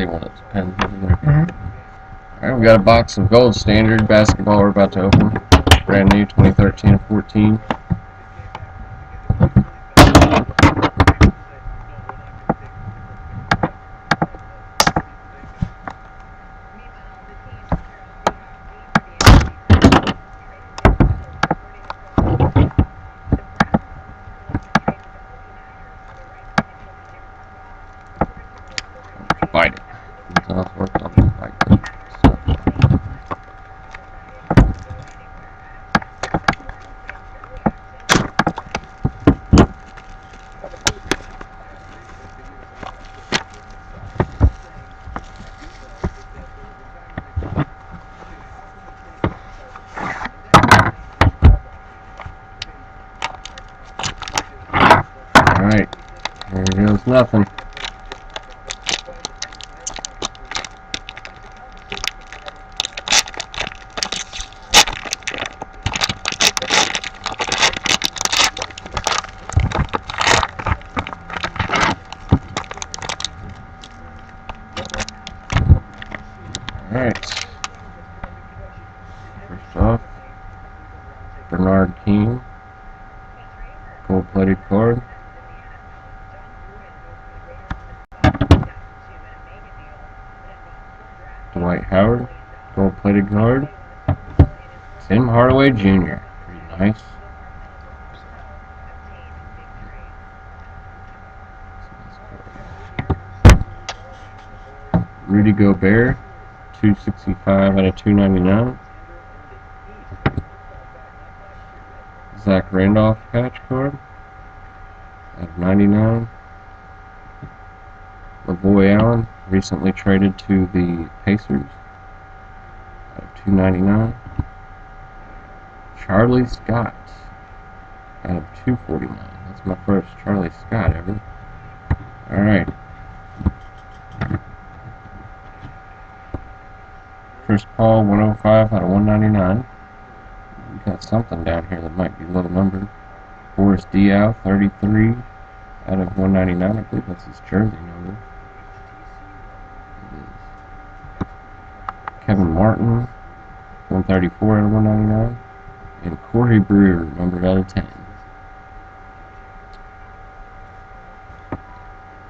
they want it to pen over there. Alright, we got a box of gold standard basketball we're about to open. Brand new 2013 and 14. Bite it. It's all worked on the bite it. Alright, here goes nothing. Alright, first off, Bernard King, gold-plated card. Dwight Howard, gold-plated card. Tim Hardaway Jr., pretty nice. Rudy Gobert, 265 out of 299. Zach Randolph patch card out of 99. LaVoy Allen, recently traded to the Pacers out of 299. Charlie Scott out of 249. That's my first Charlie Scott ever. Alright. Chris Paul, 105 out of 199. We got something down here that might be low numbered. Boris Diaw, 33 out of 199. I believe that's his jersey number. Kevin Martin, 134 out of 199. And Corey Brewer, numbered out of 10.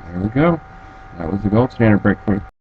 There we go. That was the gold standard break for